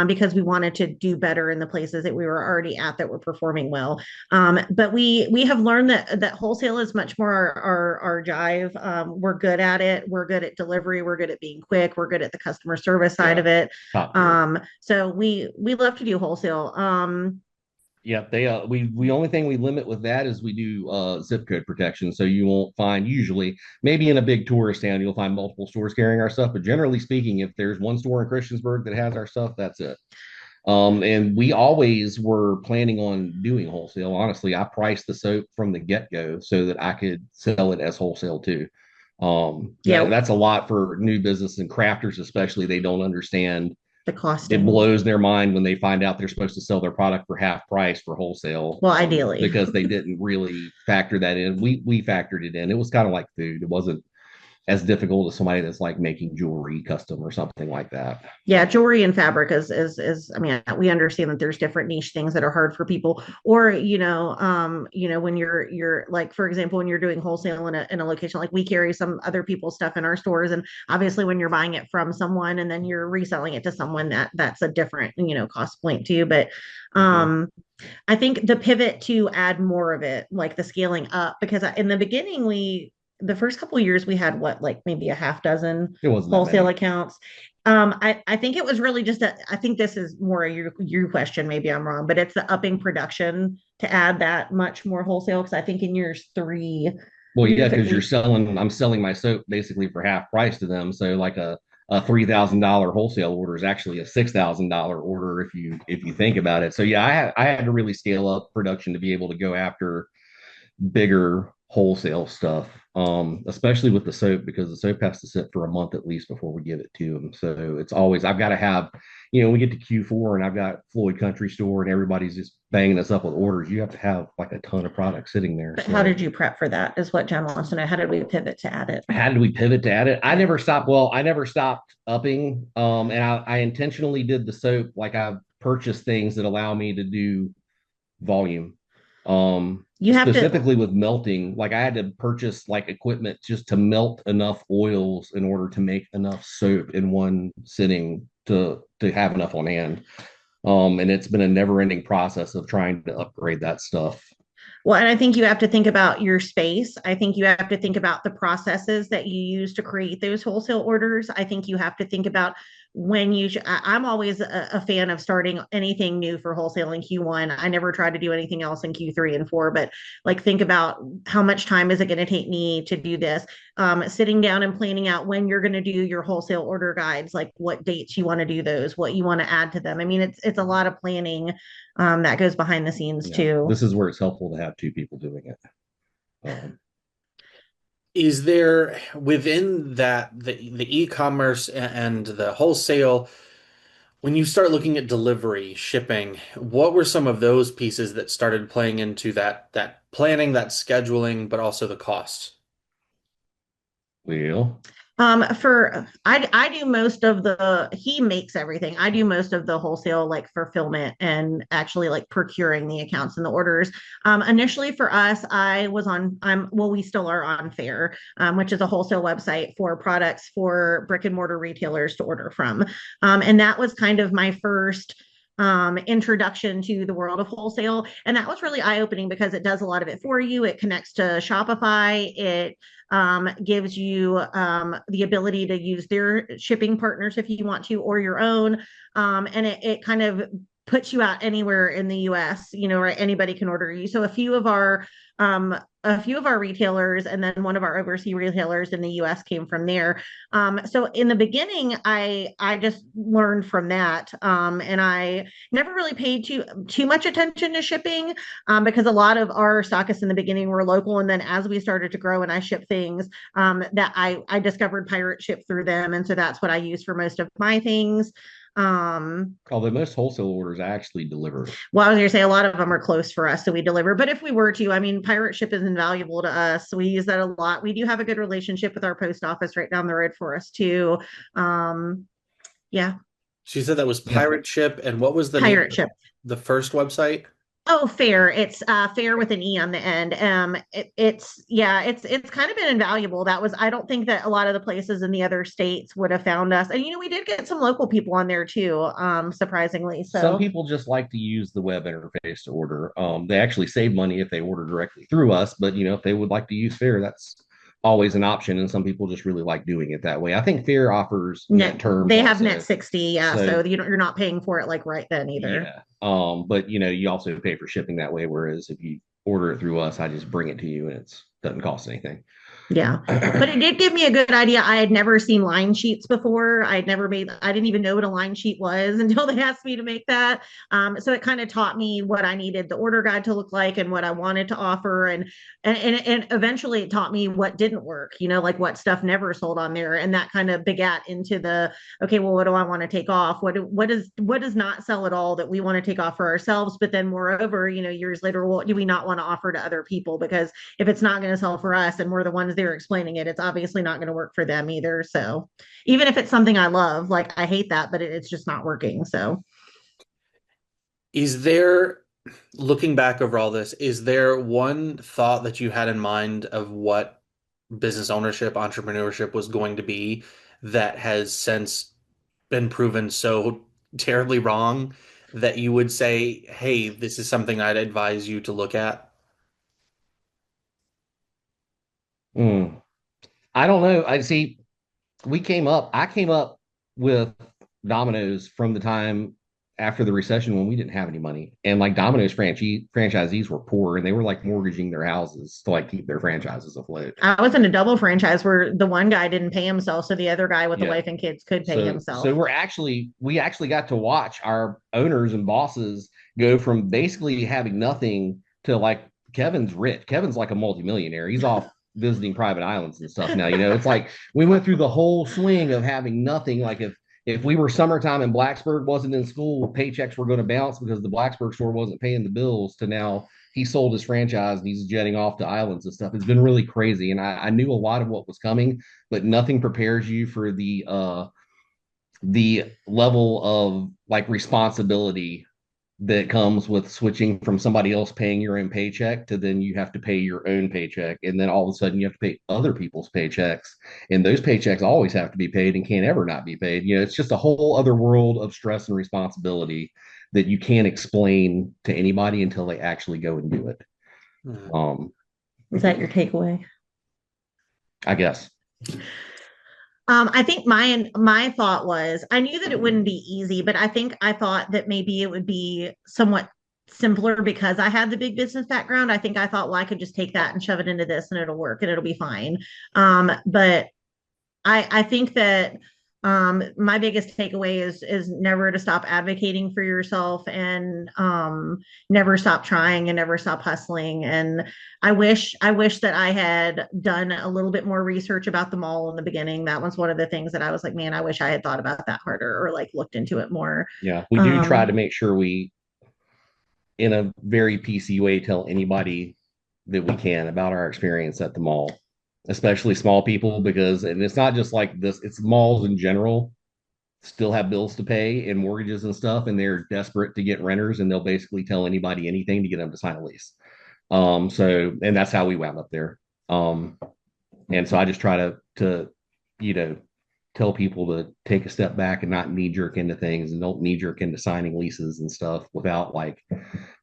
because we wanted to do better in the places that we were already at that were performing well. But we have learned that wholesale is much more our jive. We're good at it. We're good at delivery. We're good at being quick. We're good at the customer service side of it. So we love to do wholesale. Yeah, we only thing we limit with that is we do zip code protection. So you won't find, usually, maybe in a big tourist town, you'll find multiple stores carrying our stuff. But generally speaking, if there's one store in Christiansburg that has our stuff, that's it. And we always were planning on doing wholesale. Honestly, I priced the soap from the get-go so that I could sell it as wholesale too. That's a lot for new business and crafters, especially. They don't understand the cost. It blows their mind when they find out they're supposed to sell their product for half price for wholesale. Well, ideally, because they didn't really factor that in. We factored it in. It was kind of like food. It wasn't as difficult as somebody that's like making jewelry custom or something like that. Yeah, jewelry and fabric is I mean, we understand that there's different niche things that are hard for people, or when you're like, for example, when you're doing wholesale in a location, like we carry some other people's stuff in our stores, and obviously when you're buying it from someone and then you're reselling it to someone, that's a different cost point too. But I think the pivot to add more of it, like the scaling up, because in the beginning the first couple of years we had like maybe a half dozen wholesale accounts. I think it was really just I think this is more your question, maybe I'm wrong, but it's the upping production to add that much more wholesale, because I think in years 3. Well, yeah, because I'm selling my soap basically for half price to them. So like a $3,000 wholesale order is actually a $6,000 order if you think about it. So yeah, I had to really scale up production to be able to go after bigger wholesale stuff. especially with the soap, because the soap has to sit for a month at least before we give it to them. So it's always, I've got to have, we get to Q4 and I've got Floyd Country Store and everybody's just banging us up with orders. You have to have like a ton of product sitting there. But how So did you prep for that? Is what Jen wants to know. How did we pivot to add it? how did we pivot to add it? I Yeah. never stopped. Well, I never stopped upping. And I intentionally did the soap. Like I purchased things that allow me to do volume. You have to, Specifically with melting, like I had to purchase like equipment just to melt enough oils in order to make enough soap in one sitting to have enough on hand. And it's been a never-ending process of trying to upgrade that stuff. well, and I think you have to think about your space. I think you have to think about the processes that you use to create those wholesale orders. I think you have to think about when I'm always a fan of starting anything new for wholesale in Q1. I never try to do anything else in Q3 and 4, but like think about how much time is it going to take me to do this? Sitting down and planning out when you're going to do your wholesale order guides, like what dates you want to do those, what you want to add to them. I mean, it's a lot of planning that goes behind the scenes too. This is where it's helpful to have two people doing it. Is there within that the e-commerce and the wholesale, when you start looking at delivery, shipping, what were some of those pieces that started playing into that planning, that scheduling, but also the costs? Well, I do most of he makes everything. I do most of the wholesale like fulfillment and actually like procuring the accounts and the orders. Initially for us, we still are on Fair, which is a wholesale website for products for brick and mortar retailers to order from. And that was kind of my first introduction to the world of wholesale. And that was really eye-opening because it does a lot of it for you. It connects to Shopify. It gives you the ability to use their shipping partners if you want to, or your own. And it kind of puts you out anywhere in the US, right? Anybody can order you. So a few of our retailers and then one of our overseas retailers in the US came from there. So in the beginning, I just learned from that. And I never really paid too much attention to shipping because a lot of our stockists in the beginning were local. And then as we started to grow and I shipped things that I discovered pirate ship through them. And so that's what I use for most of my things. Although most wholesale orders actually deliver. Well, I was going to say a lot of them are close for us, so we deliver. But if we were to, I mean, pirate ship is invaluable to us. We use that a lot. We do have a good relationship with our post office right down the road for us too. Yeah. She said that was pirate ship, and what was the Pirate name ship. of the first website? Oh, Fair. It's Fair with an E on the end. It's kind of been invaluable. I don't think that a lot of the places in the other states would have found us. And we did get some local people on there too, surprisingly. So some people just like to use the web interface to order. They actually save money if they order directly through us, but if they would like to use Fair, that's always an option. And some people just really like doing it that way. I think Fair offers net terms. They have also. net 60, yeah. So you're not paying for it like right then either. Yeah. But you also pay for shipping that way. Whereas if you order it through us, I just bring it to you and it doesn't cost anything. Yeah. But it did give me a good idea. I had never seen line sheets before. I didn't even know what a line sheet was until they asked me to make that. So it kind of taught me what I needed the order guide to look like and what I wanted to offer. And eventually it taught me what didn't work, like what stuff never sold on there. And that kind of begat into okay, well, what do I want to take off? What does not sell at all that we want to take off for ourselves? But then moreover, years later, what do we not want to offer to other people? Because if it's not going to sell for us and we're the ones they're explaining it's obviously not going to work for them either. So even if it's something I love, like I hate that, but it's just not working. So is there, looking back over all this, is there one thought that you had in mind of what business ownership, entrepreneurship was going to be that has since been proven so terribly wrong that you would say, hey, this is something I'd advise you to look at? I don't know. I see. I came up with Domino's from the time after the recession when we didn't have any money, and like Domino's franchisees were poor, and they were like mortgaging their houses to like keep their franchises afloat. I was in a double franchise where the one guy didn't pay himself, so the other guy with the wife and kids could pay himself. So we actually got to watch our owners and bosses go from basically having nothing to like Kevin's rich. Kevin's like a multimillionaire. He's off visiting private islands and stuff now. It's like we went through the whole swing of having nothing. Like if we were summertime and Blacksburg wasn't in school, paychecks were going to bounce because the Blacksburg store wasn't paying the bills, to now he sold his franchise and he's jetting off to islands and stuff. It's been really crazy. And I knew a lot of what was coming, but nothing prepares you for the level of like responsibility that comes with switching from somebody else paying your own paycheck to then you have to pay your own paycheck. And then all of a sudden you have to pay other people's paychecks. And those paychecks always have to be paid and can't ever not be paid. It's just a whole other world of stress and responsibility that you can't explain to anybody until they actually go and do it. Is that your takeaway? I guess. I think my thought was, I knew that it wouldn't be easy, but I thought that maybe it would be somewhat simpler because I had the big business background. I think I thought, well, I could just take that and shove it into this and it'll work and it'll be fine. But I think that my biggest takeaway is never to stop advocating for yourself, and never stop trying and never stop hustling. And I wish that I had done a little bit more research about the mall in the beginning. That was one of the things that I was like, man, I wish I had thought about that harder, or like looked into it more. Yeah, we do try to make sure we, in a very PC way, tell anybody that we can about our experience at the mall, especially small people, because, and it's not just like this, it's malls in general still have bills to pay and mortgages and stuff, and they're desperate to get renters, and they'll basically tell anybody anything to get them to sign a lease. And that's how we wound up there. And so I just try to tell people to take a step back and not knee jerk into things, and don't knee jerk into signing leases and stuff without like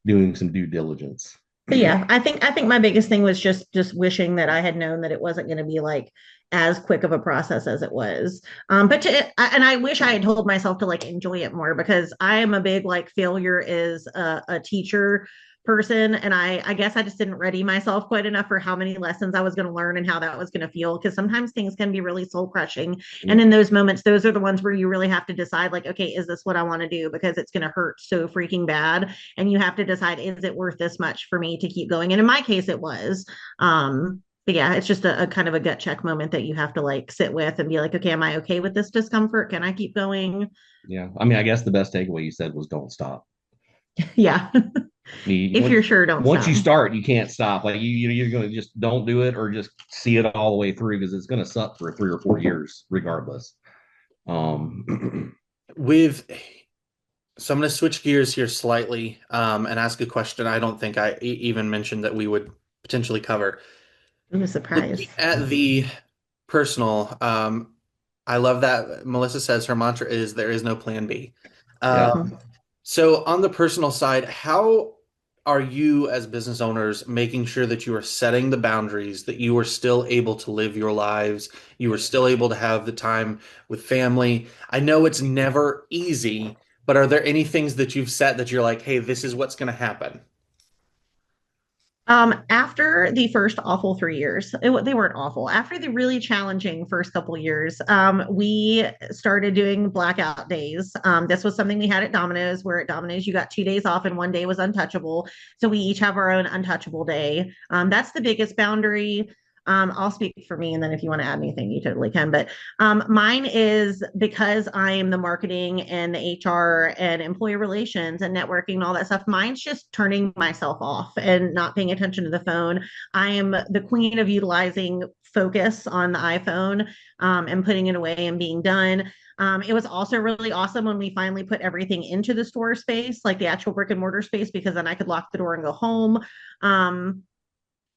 doing some due diligence. But yeah, I think my biggest thing was just wishing that I had known that it wasn't going to be like as quick of a process as it was. And I wish I had told myself to like enjoy it more, because I am a big like failure is a teacher person, and I guess I just didn't ready myself quite enough for how many lessons I was going to learn and how that was going to feel, because sometimes things can be really soul crushing. And in those moments, those are the ones where you really have to decide, like, okay, is this what I want to do? Because it's going to hurt so freaking bad, and you have to decide, is it worth this much for me to keep going? And in my case it was. But yeah, it's just a kind of a gut check moment that you have to like sit with and be like, okay, am I okay with this discomfort? Can I keep going? Yeah, I mean, I guess the best takeaway you said was don't stop. Yeah. If you're sure, don't once stop. you start, you can't stop. Like you're going to just don't do it, or just see it all the way through, because it's going to suck for 3 or 4 years regardless. With So I'm going to switch gears here slightly, and ask a question I don't think I even mentioned that we would potentially cover. I'm a surprise. Looking at the personal, I love that Melissa says her mantra is there is no plan B. Yeah. So on the personal side, how are you as business owners making sure that you are setting the boundaries, that you are still able to live your lives, you are still able to have the time with family? I know it's never easy, but are there any things that you've set that you're like, hey, this is what's going to happen? After the first awful 3 years, they weren't awful. After the really challenging first couple years, we started doing blackout days. This was something we had at Domino's, where at Domino's you got 2 days off and 1 day was untouchable. So we each have our own untouchable day. That's the biggest boundary. I'll speak for me, and then if you want to add anything, you totally can. But mine is, because I am the marketing and the HR and employee relations and networking and all that stuff, mine's just turning myself off and not paying attention to the phone. I am the queen of utilizing focus on the iPhone, and putting it away and being done. It was also really awesome when we finally put everything into the store space, like the actual brick and mortar space, because then I could lock the door and go home.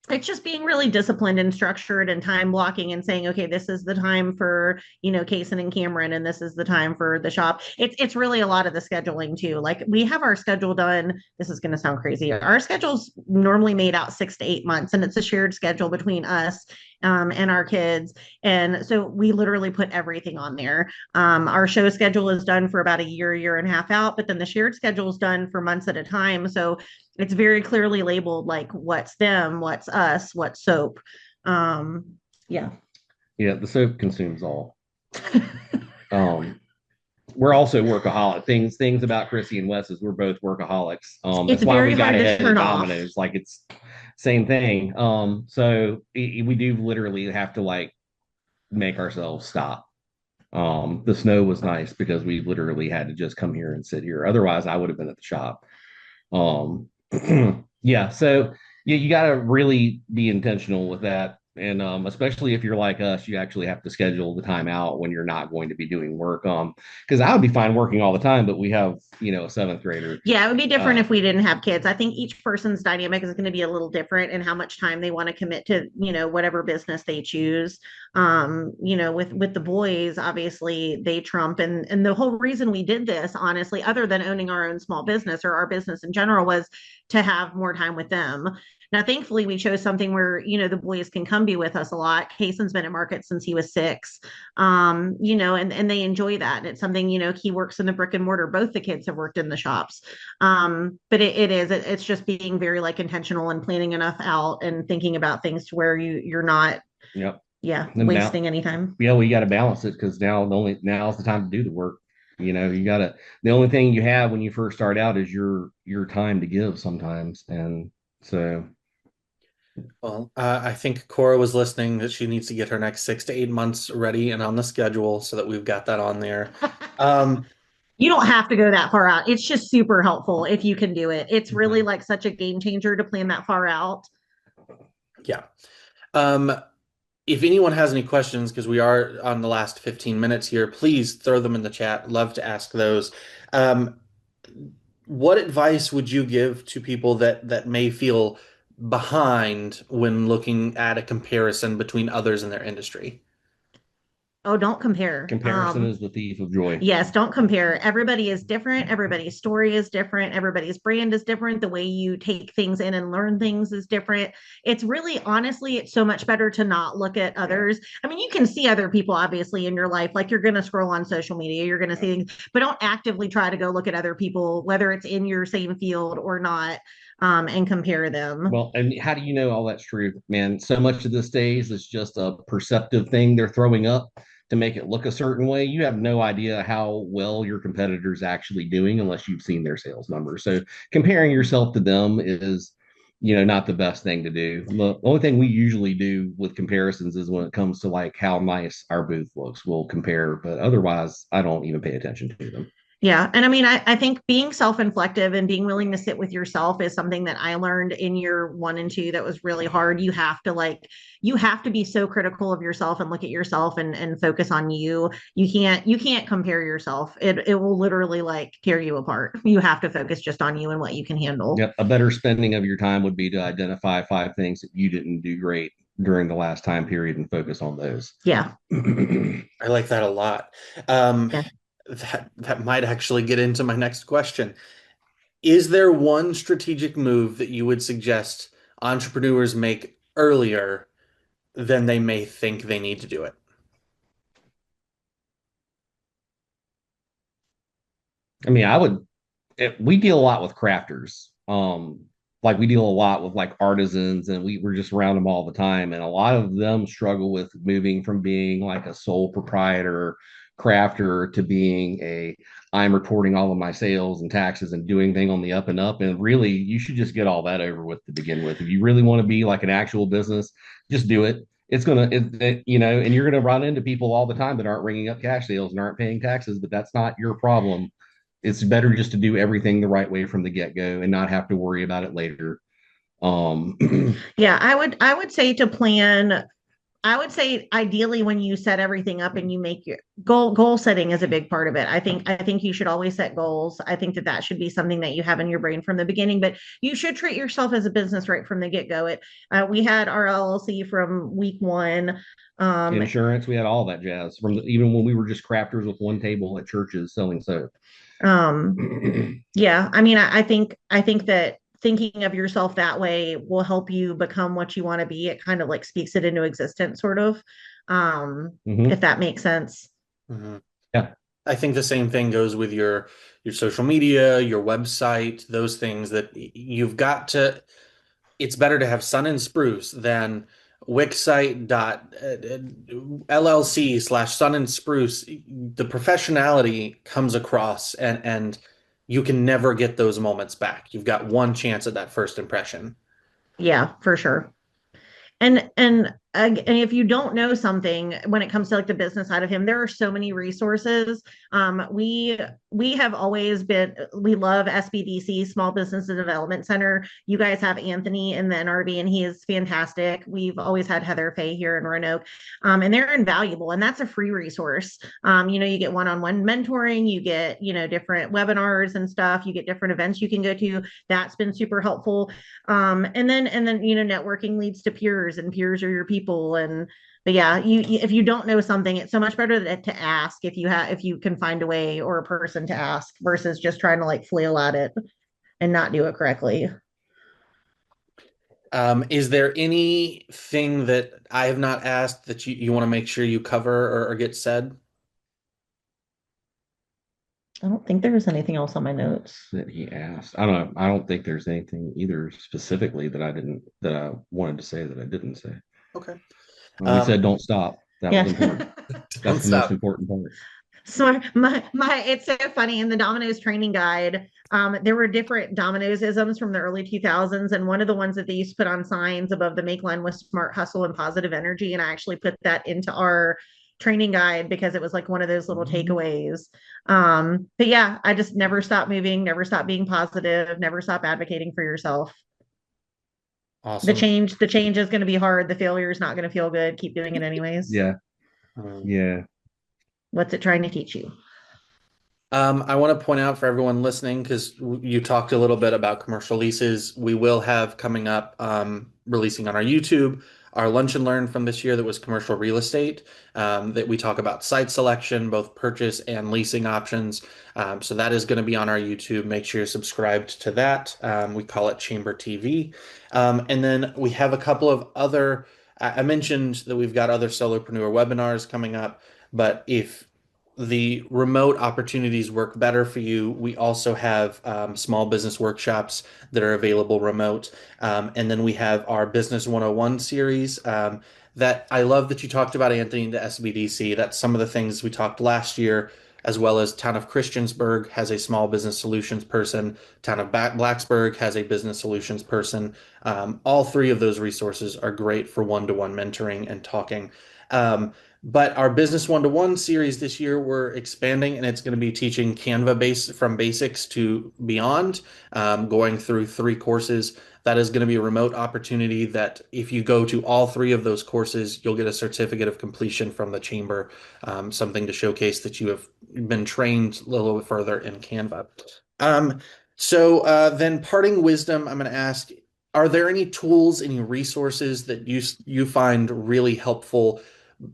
It's just being really disciplined and structured and time blocking and saying, okay, this is the time for, Kaysen and Cameron, and this is the time for the shop. It's really a lot of the scheduling too. Like, we have our schedule done. This is going to sound crazy. Our schedule's normally made out 6 to 8 months, and it's a shared schedule between us and our kids. And so we literally put everything on there. Our show schedule is done for about a year and a half out, but then the shared schedule is done for months at a time. So it's very clearly labeled, like, what's them, what's us, what's soap. Yeah. Yeah, the soap consumes all. We're also workaholic. Things about Krissy and Wes is we're both workaholics. That's why we got ahead of Domino's. Like, same thing. So we do literally have to like make ourselves stop. The snow was nice because we literally had to just come here and sit here. Otherwise, I would have been at the shop. Um, yeah, so you got to really be intentional with that. And especially if you're like us, you actually have to schedule the time out when you're not going to be doing work. Because I would be fine working all the time, but we have, a seventh grader. Yeah, it would be different if we didn't have kids. I think each person's dynamic is going to be a little different and how much time they want to commit to, whatever business they choose. With the boys, obviously they trump, and the whole reason we did this, honestly, other than owning our own small business or our business in general, was to have more time with them. Now, thankfully, we chose something where, the boys can come be with us a lot. Kason's been at market since he was 6, and they enjoy that. And it's something, he works in the brick and mortar. Both the kids have worked in the shops. But it's just being very like intentional and planning enough out and thinking about things to where you're not, Yep. yeah, And wasting any time. Yeah, we got to balance it because now's the time to do the work. You got to, the only thing you have when you first start out is your time to give sometimes. And so, Well, I think Cora was listening that she needs to get her next 6 to 8 months ready and on the schedule so that we've got that on there. Um, You don't have to go that far out. It's just super helpful if you can do it. It's really mhm. like such a game changer to plan that far out. yeah. Um, if anyone has any questions, because we are on the last 15 minutes here, please throw them in the chat. Love to ask those. Um, what advice would you give to people that may feel behind when looking at a comparison between others in their industry? Oh, don't compare. Comparison is the thief of joy. Yes, don't compare. Everybody is different. Everybody's story is different. Everybody's brand is different. The way you take things in and learn things is different. It's really, honestly, it's so much better to not look at others. I mean, you can see other people obviously in your life. Like you're going to scroll on social media, you're going to see things, but don't actively try to go look at other people, whether it's in your same field or not, and compare them. Well, and how do you know all that's true, man? So much of this days is just a perceptive thing they're throwing up to make it look a certain way. You have no idea how well your competitor's actually doing unless you've seen their sales numbers. So comparing yourself to them is, not the best thing to do. The only thing we usually do with comparisons is when it comes to like how nice our booth looks, we'll compare, but otherwise I don't even pay attention to them. Yeah. And I mean, I think being self-inflective and being willing to sit with yourself is something that I learned in year 1 and 2 that was really hard. You have to be so critical of yourself and look at yourself and focus on you. You can't compare yourself. It will literally like tear you apart. You have to focus just on you and what you can handle. Yep. A better spending of your time would be to identify 5 things that you didn't do great during the last time period and focus on those. Yeah. I like that a lot. Um, Yeah. that might actually get into my next question. Is there one strategic move that you would suggest entrepreneurs make earlier than they may think they need to do it? I mean, we deal a lot with crafters. Like we deal a lot with like artisans and we're just around them all the time. And a lot of them struggle with moving from being like a sole proprietor crafter to being I'm reporting all of my sales and taxes and doing thing on the up and up. And really, you should just get all that over with to begin with. If you really want to be like an actual business, just do it. It's gonna, and you're gonna run into people all the time that aren't ringing up cash sales and aren't paying taxes, but that's not your problem. It's better just to do everything the right way from the get-go and not have to worry about it later. Um, Yeah. I would say to plan. I would say ideally when you set everything up and you make your goal setting is a big part of it. I think you should always set goals. I think that should be something that you have in your brain from the beginning, but you should treat yourself as a business right from the get-go. We had our LLC from week 1. Insurance, we had all that jazz even when we were just crafters with one table at churches selling soap. Yeah, I mean, I think that thinking of yourself that way will help you become what you want to be. It kind of like speaks it into existence, sort of, if that makes sense. Mhm. Yeah. I think the same thing goes with your social media, your website, those things that you've got to. It's better to have Sun and Spruce than wixsite.llc/Sun and Spruce. The professionality comes across, and you can never get those moments back. You've got one chance at that first impression. Yeah, for sure. And if you don't know something when it comes to like the business side of him, there are so many resources. We have always been, we love SBDC, Small Business Development Center. You guys have Anthony in the NRB, and he is fantastic. We've always had Heather Fay here in Roanoke, and they're invaluable, and that's a free resource. You get one-on-one mentoring, you get different webinars and stuff, you get different events you can go to. That's been super helpful. And then networking leads to peers, and peers are your people. And but yeah, if you don't know something, it's so much better to ask if you can find a way or a person to ask versus just trying to like flail at it and not do it correctly. Is there anything that I have not asked that you want to make sure you cover or get said? I don't think there was anything else on my notes. That he asked. I don't know. I don't think there's anything either specifically that I wanted to say that I didn't say. Okay. When we said don't stop. That was important. Don't That's the most stop. important part. So my it's so funny in the Domino's training guide. There were different Domino's isms from the early 2000s, and one of the ones that they used to put on signs above the make line was smart hustle and positive energy. And I actually put that into our training guide because it was like one of those little takeaways. But yeah, I just never stop moving, never stop being positive, never stop advocating for yourself. The Awesome. change, the change is going to be hard. The failure is not going to feel good. Keep doing it anyways. Yeah. Um, Yeah. What's it trying to teach you? I want to point out for everyone listening, because you talked a little bit about commercial leases. We will have coming up, releasing on our YouTube, our lunch and learn from this year that was commercial real estate, that we talk about site selection, both purchase and leasing options. So that is going to be on our YouTube. Make sure you're subscribed to that. We call it Chamber TV. And then we have a couple of other, I mentioned that we've got other solopreneur webinars coming up, but if the remote opportunities work better for you, we also have small business workshops that are available remote. And then we have our Business 101 series that I love that you talked about, Anthony, the SBDC. That's some of the things we talked last year, as well as Town of Christiansburg has a small business solutions person. Town of Blacksburg has a business solutions person. All three of those resources are great for one-to-one mentoring and talking. But our business one-to-one series this year, we're expanding, and it's going to be teaching Canva base from basics to beyond, going through 3 courses. That is going to be a remote opportunity that if you go to all 3 of those courses, you'll get a certificate of completion from the chamber, something to showcase that you have been trained a little bit further in Canva. Then parting wisdom, I'm going to ask, are there any tools, any resources that you find really helpful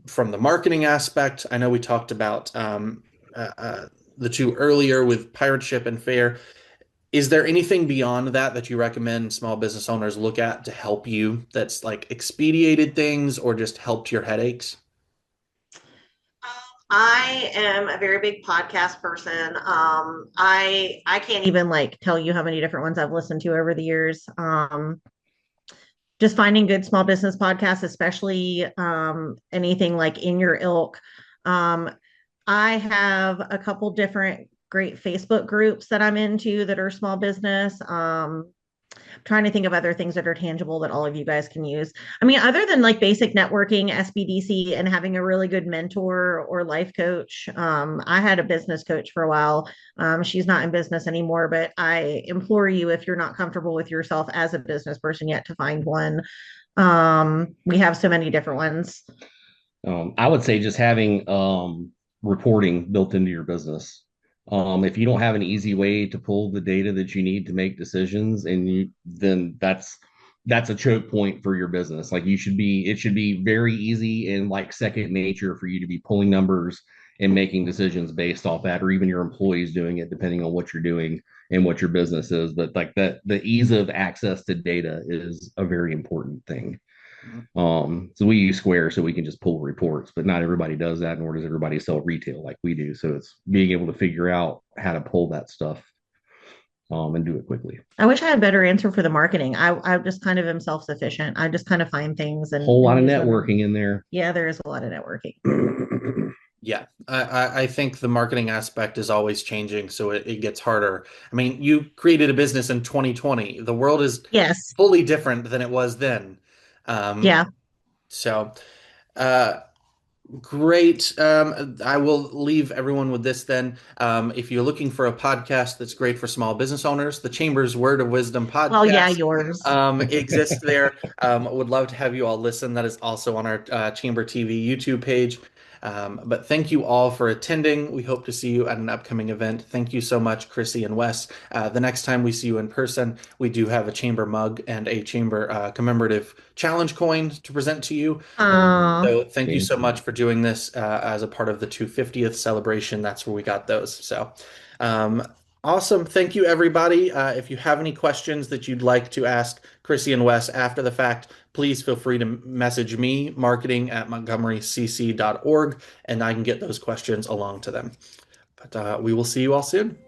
from the marketing aspect? I know we talked about the 2 earlier with Pirate Ship and Fair. Is there anything beyond that that you recommend small business owners look at to help you that's like expedited things or just helped your headaches? I am a very big podcast person. I can't even like tell you how many different ones I've listened to over the years. Just finding good small business podcasts, especially anything like in your ilk. Um, I have a couple different great Facebook groups that I'm into that are small business. Trying to think of other things that are tangible that all of you guys can use. I mean, other than like basic networking, SBDC, and having a really good mentor or life coach. I had a business coach for a while. She's not in business anymore, but I implore you, if you're not comfortable with yourself as a business person yet, to find one. We have so many different ones. I would say just having reporting built into your business. If you don't have an easy way to pull the data that you need to make decisions, then that's a choke point for your business. Like it should be very easy and like second nature for you to be pulling numbers and making decisions based off that, or even your employees doing it, depending on what you're doing and what your business is. But like that, the ease of access to data is a very important thing. So we use Square so we can just pull reports, but not everybody does that, nor does everybody sell retail like we do. So it's being able to figure out how to pull that stuff and do it quickly. I wish I had a better answer for the marketing. I just kind of am self-sufficient. I just kind of find things and Whole lot of use them. networking in there. Yeah, there is a lot of networking. Yeah, I think the marketing aspect is always changing, so it gets harder. I mean, you created a business in 2020. The world is Yes. fully different than it was then. Um, Yeah. so, uh, Great. I will leave everyone with this then. If you're looking for a podcast that's great for small business owners, the Chamber's Word of Wisdom Well, yeah, podcast yours. exists there. Would love to have you all listen. That is also on our Chamber TV YouTube page. But thank you all for attending. We hope to see you at an upcoming event. Thank you so much, Krissy and Wes. The next time we see you in person, we do have a Chamber mug and a Chamber commemorative challenge coin to present to you. Uh, So thank you Thank so you. much for doing this as a part of the 250th celebration. That's where we got those. So um, awesome. Thank you, everybody. If you have any questions that you'd like to ask Krissy and Wes after the fact, please feel free to message me, marketing@montgomerycc.org, and I can get those questions along to them. But we will see you all soon.